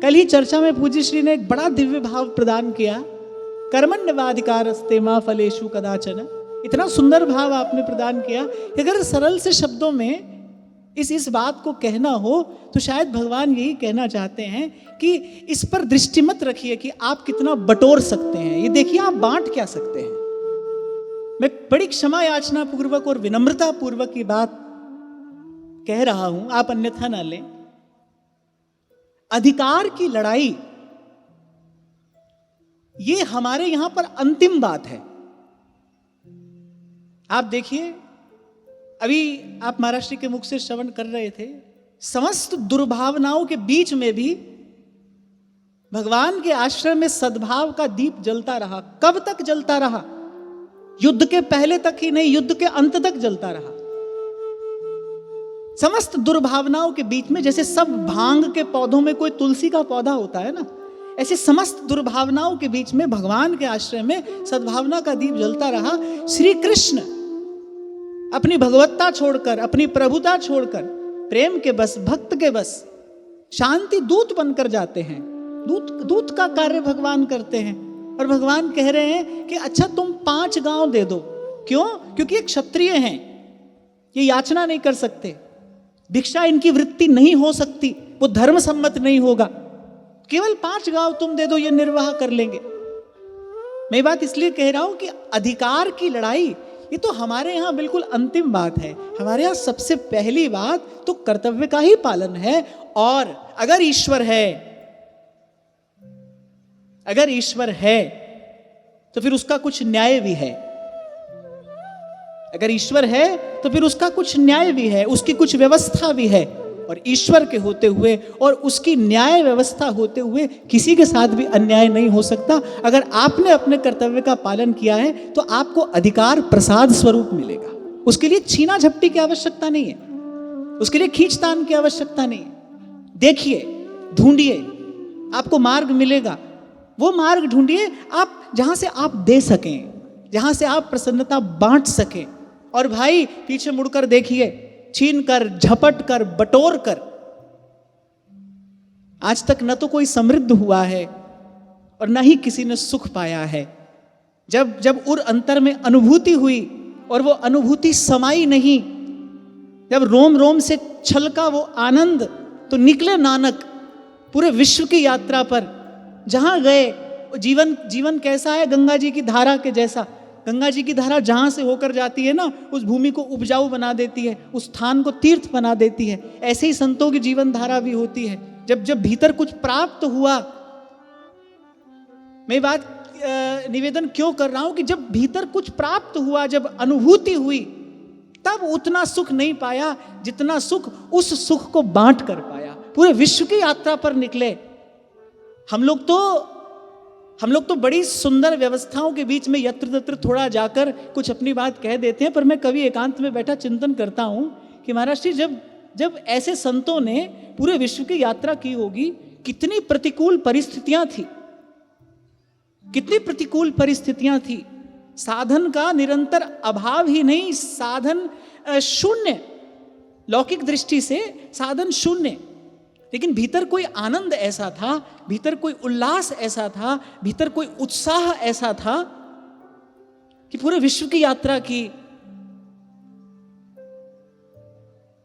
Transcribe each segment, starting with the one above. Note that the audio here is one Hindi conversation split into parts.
कल ही चर्चा में पूज्य श्री ने एक बड़ा दिव्य भाव प्रदान किया, कर्मण्यवाधिकारस्ते मा फलेषु कदाचन। इतना सुंदर भाव आपने प्रदान किया कि अगर सरल से शब्दों में इस बात को कहना हो तो शायद भगवान यही कहना चाहते हैं कि इस पर दृष्टि मत रखिए कि आप कितना बटोर सकते हैं, ये देखिए आप बांट क्या सकते हैं। मैं बड़ी क्षमा याचना पूर्वक और विनम्रता पूर्वक ये बात कह रहा हूं, आप अन्यथा ना लें। अधिकार की लड़ाई ये हमारे यहां पर अंतिम बात है। आप देखिए, अभी आप महाराष्ट्र के मुख से श्रवण कर रहे थे, समस्त दुर्भावनाओं के बीच में भी भगवान के आश्रम में सद्भाव का दीप जलता रहा। कब तक जलता रहा? युद्ध के पहले तक ही नहीं, युद्ध के अंत तक जलता रहा। समस्त दुर्भावनाओं के बीच में, जैसे सब भांग के पौधों में कोई तुलसी का पौधा होता है ना, ऐसे समस्त दुर्भावनाओं के बीच में भगवान के आश्रय में सद्भावना का दीप जलता रहा। श्री कृष्ण अपनी भगवत्ता छोड़कर, अपनी प्रभुता छोड़कर, प्रेम के बस, भक्त के बस, शांति दूत बनकर जाते हैं। दूत का कार्य भगवान करते हैं। और भगवान कह रहे हैं कि अच्छा तुम 5 गांव दे दो। क्यों? क्योंकि ये क्षत्रिय हैं, ये याचना नहीं कर सकते, भिक्षा इनकी वृत्ति नहीं हो सकती, वो धर्म सम्मत नहीं होगा। केवल 5 गांव तुम दे दो, ये निर्वाह कर लेंगे। मैं बात इसलिए कह रहा हूं कि अधिकार की लड़ाई ये तो हमारे यहां बिल्कुल अंतिम बात है। हमारे यहां सबसे पहली बात तो कर्तव्य का ही पालन है। और अगर ईश्वर है तो फिर उसका कुछ न्याय भी है। अगर ईश्वर है तो फिर उसका कुछ न्याय भी है, उसकी कुछ व्यवस्था भी है। और ईश्वर के होते हुए और उसकी न्याय व्यवस्था होते हुए किसी के साथ भी अन्याय नहीं हो सकता। अगर आपने अपने कर्तव्य का पालन किया है तो आपको अधिकार प्रसाद स्वरूप मिलेगा। उसके लिए छीना झपटी की आवश्यकता नहीं है, उसके लिए खींचतान की आवश्यकता नहीं है। देखिए, ढूंढिए, आपको मार्ग मिलेगा। वो मार्ग ढूंढिए आप जहां से आप दे सकें, जहां से आप प्रसन्नता बांट सकें। और भाई पीछे मुड़कर देखिए, छीन कर, झपट कर, बटोर कर आज तक न तो कोई समृद्ध हुआ है और न ही किसी ने सुख पाया है। जब उर अंतर में अनुभूति हुई और वो अनुभूति समाई नहीं, जब रोम रोम से छलका वो आनंद, तो निकले नानक पूरे विश्व की यात्रा पर। जहां गए जीवन कैसा है? गंगा जी की धारा के जैसा। गंगा जी की धारा जहां से होकर जाती है ना, उस भूमि को उपजाऊ बना देती है, उस स्थान को तीर्थ बना देती है। ऐसे ही संतों की जीवन धारा भी होती है। जब भीतर कुछ प्राप्त हुआ, मैं बात निवेदन क्यों कर रहा हूं कि जब भीतर कुछ प्राप्त हुआ, जब अनुभूति हुई, तब उतना सुख नहीं पाया जितना सुख उस सुख को बांट कर पाया। पूरे विश्व की यात्रा पर निकले। हम लोग तो बड़ी सुंदर व्यवस्थाओं के बीच में यत्र तत्र थोड़ा जाकर कुछ अपनी बात कह देते हैं। पर मैं कभी एकांत में बैठा चिंतन करता हूं कि महाराज जी, जब ऐसे संतों ने पूरे विश्व की यात्रा की होगी, कितनी प्रतिकूल परिस्थितियां थी, कितनी प्रतिकूल परिस्थितियां थी। साधन का निरंतर अभाव ही नहीं, साधन शून्य, लौकिक दृष्टि से साधन शून्य, लेकिन भीतर कोई आनंद ऐसा था, भीतर कोई उल्लास ऐसा था, भीतर कोई उत्साह ऐसा था कि पूरे विश्व की यात्रा की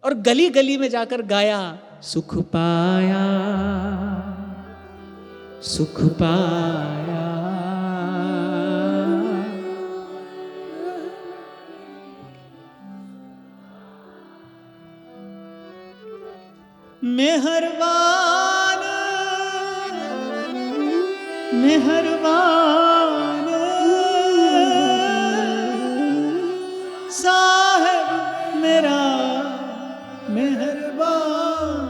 और गली गली में जाकर गाया, सुख पाया, सुख पाया। मेहरबान मेहरबान साहब मेरा मेहरबान।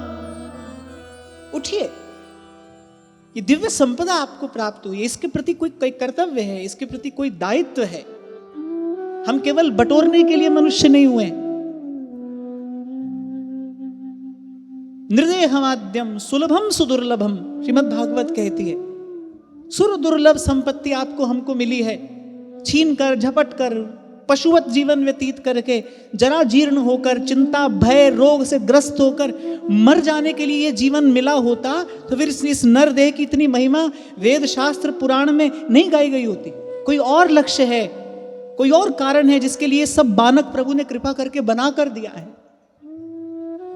उठिए, ये दिव्य संपदा आपको प्राप्त हुई है, इसके प्रति कोई कर्तव्य है, इसके प्रति कोई दायित्व है। हम केवल बटोरने के लिए मनुष्य नहीं हुए। नृदेहमाद्यम सुलभम सुदुर्लभम, श्रीमद् भागवत कहती है, सुर दुर्लभ संपत्ति आपको हमको मिली है। छीन कर, झपट कर, पशुवत जीवन व्यतीत करके, जरा जीर्ण होकर, चिंता भय रोग से ग्रस्त होकर मर जाने के लिए ये जीवन मिला होता तो फिर इस नर देह की इतनी महिमा वेद शास्त्र पुराण में नहीं गाई गई होती। कोई और लक्ष्य है, कोई और कारण है जिसके लिए सब बानक प्रभु ने कृपा करके बना कर दिया है।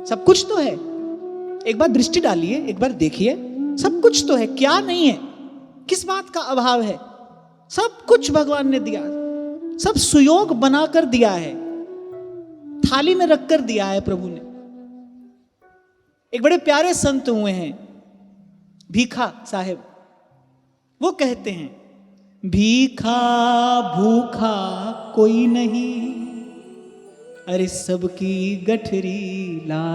सब कुछ तो है, एक बार दृष्टि डालिए, एक बार देखिए, सब कुछ तो है, क्या नहीं है, किस बात का अभाव है? सब कुछ भगवान ने दिया, सब सुयोग बनाकर दिया है, थाली में रखकर दिया है प्रभु ने। एक बड़े प्यारे संत हुए हैं भीखा साहेब, वो कहते हैं भीखा भूखा कोई नहीं, अरे सबकी गठरी ला।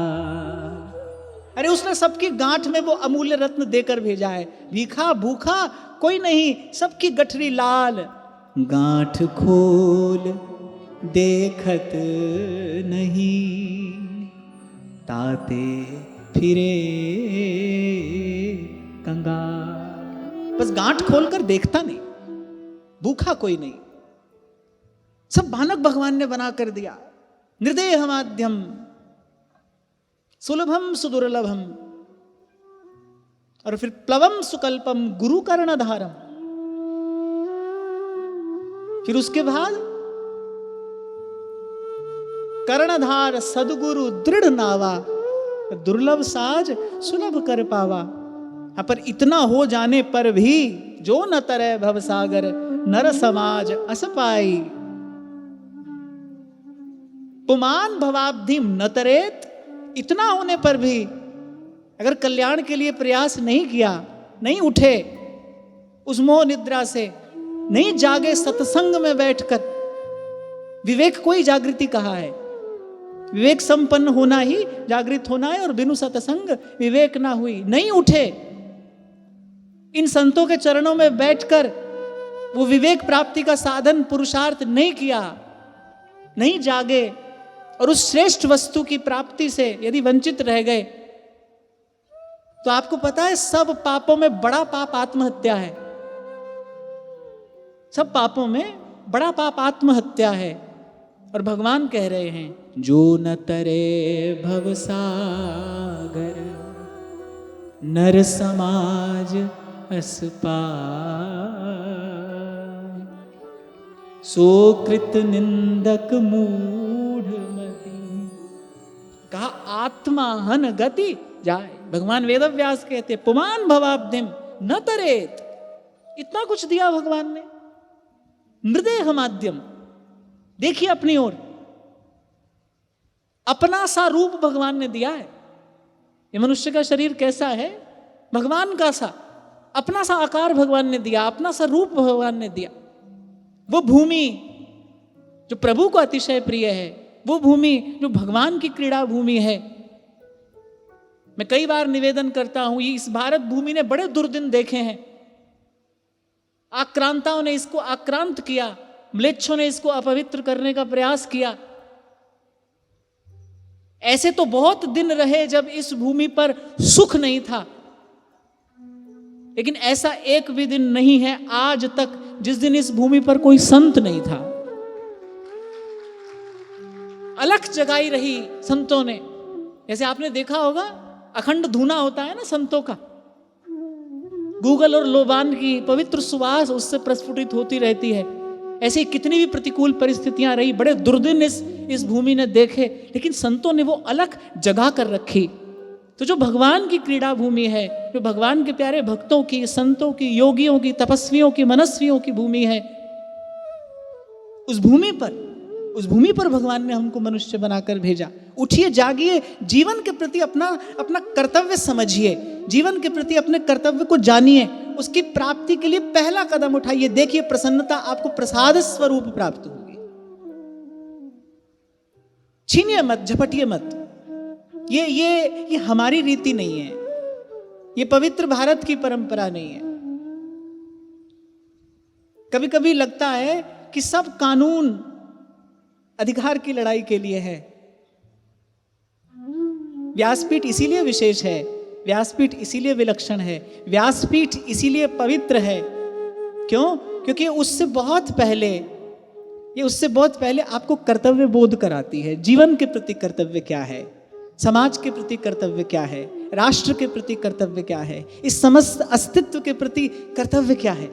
अरे उसने सबकी गांठ में वो अमूल्य रत्न देकर भेजा है। भीखा भूखा कोई नहीं, सबकी गठरी लाल, गांठ खोल देखत नहीं, ताते फिरे कंगाल। बस गांठ खोलकर देखता नहीं, भूखा कोई नहीं, सब बानक भगवान ने बना कर दिया। निर्देह माध्यम सुलभम सुदुर्लभम, और फिर प्लवम सुकल्पम गुरु कर्णधारम। फिर उसके बाद कर्णधार सदगुरु दृढ़ नावा, दुर्लभ साज सुलभ कर पावा। पर इतना हो जाने पर भी जो न तरे भवसागर, नर समाज अस पाई। पुमान भवाब्धिम न तरेत, इतना होने पर भी अगर कल्याण के लिए प्रयास नहीं किया, नहीं उठे उस मोह निद्रा से, नहीं जागे सत्संग में बैठकर, विवेक को ही जागृति कहा है। विवेक संपन्न होना ही जागृत होना है, और बिनु सत्संग विवेक ना हुई। नहीं उठे, इन संतों के चरणों में बैठकर वो विवेक प्राप्ति का साधन पुरुषार्थ नहीं किया, नहीं जागे, और उस श्रेष्ठ वस्तु की प्राप्ति से यदि वंचित रह गए, तो आपको पता है सब पापों में बड़ा पाप आत्महत्या है। सब पापों में बड़ा पाप आत्महत्या है। और भगवान कह रहे हैं जो न तरे भवसागर, नर समाज अस पाय। सो कृत निंदक मूढ़मति, कहा आत्मा हन गति जाए। भगवान वेदव्यास कहते पुमान भवाब्धिम न तरेत, इतना कुछ दिया भगवान ने। मृदेह माध्यम, देखिए अपनी ओर, अपना सा रूप भगवान ने दिया है। ये मनुष्य का शरीर कैसा है, भगवान का सा, अपना सा आकार भगवान ने दिया, अपना सा रूप भगवान ने दिया। वो भूमि जो प्रभु को अतिशय प्रिय है, वो भूमि जो भगवान की क्रीड़ा भूमि है। मैं कई बार निवेदन करता हूं, इस भारत भूमि ने बड़े दुर्दिन देखे हैं। आक्रांताओं ने इसको आक्रांत किया, म्लेच्छों ने इसको अपवित्र करने का प्रयास किया। ऐसे तो बहुत दिन रहे जब इस भूमि पर सुख नहीं था, लेकिन ऐसा एक भी दिन नहीं है आज तक जिस दिन इस भूमि पर कोई संत नहीं था। अलख जगाई रही संतों ने। जैसे आपने देखा होगा अखंड धूना होता है ना संतों का, गूगल और लोबान की पवित्र सुवास उससे प्रस्फुटित होती रहती है। ऐसे कितनी भी प्रतिकूल परिस्थितियां रही, बड़े दुर्दिन इस भूमि ने देखे, लेकिन संतों ने वो अलख जगा कर रखी। तो जो भगवान की क्रीड़ा भूमि है, जो भगवान के प्यारे भक्तों की, संतों की, योगियों की, तपस्वियों की, मनस्वियों की भूमि है, उस भूमि पर भगवान ने हमको मनुष्य बनाकर भेजा। उठिए, जागिए, जीवन के प्रति अपना कर्तव्य समझिए, जीवन के प्रति अपने कर्तव्य को जानिए, उसकी प्राप्ति के लिए पहला कदम उठाइए। देखिए प्रसन्नता आपको प्रसाद स्वरूप प्राप्त होगी। छीनिए मत, झपटिए मत। ये हमारी रीति नहीं है, ये पवित्र भारत की परंपरा नहीं है। कभी कभी लगता है कि सब कानून अधिकार की लड़ाई के लिए है। व्यासपीठ इसीलिए विशेष है, व्यासपीठ इसीलिए विलक्षण है, व्यासपीठ इसीलिए पवित्र है। क्यों? क्योंकि उससे बहुत पहले ये उससे बहुत पहले आपको कर्तव्य बोध कराती है। जीवन के प्रति कर्तव्य क्या है, समाज के प्रति कर्तव्य क्या है, राष्ट्र के प्रति कर्तव्य क्या है, इस समस्त अस्तित्व के प्रति कर्तव्य क्या है,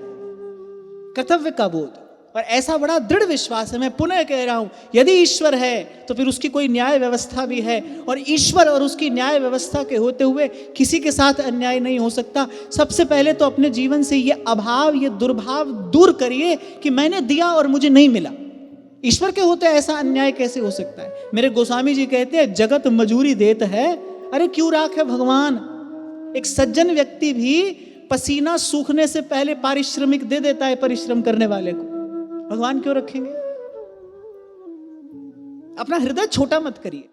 कर्तव्य का बोध। और ऐसा बड़ा दृढ़ विश्वास है, मैं पुनः कह रहा हूं, यदि ईश्वर है तो फिर उसकी कोई न्याय व्यवस्था भी है, और ईश्वर और उसकी न्याय व्यवस्था के होते हुए किसी के साथ अन्याय नहीं हो सकता। सबसे पहले तो अपने जीवन से ये अभाव, ये दुर्भाव दूर करिए कि मैंने दिया और मुझे नहीं मिला। ईश्वर के होते ऐसा अन्याय कैसे हो सकता है? मेरे गोस्वामी जी कहते हैं, जगत मजूरी देत है, अरे क्यों राखे भगवान। एक सज्जन व्यक्ति भी पसीना सूखने से पहले पारिश्रमिक दे देता है परिश्रम करने वाले को, भगवान क्यों रखेंगे? अपना हृदय छोटा मत करिए।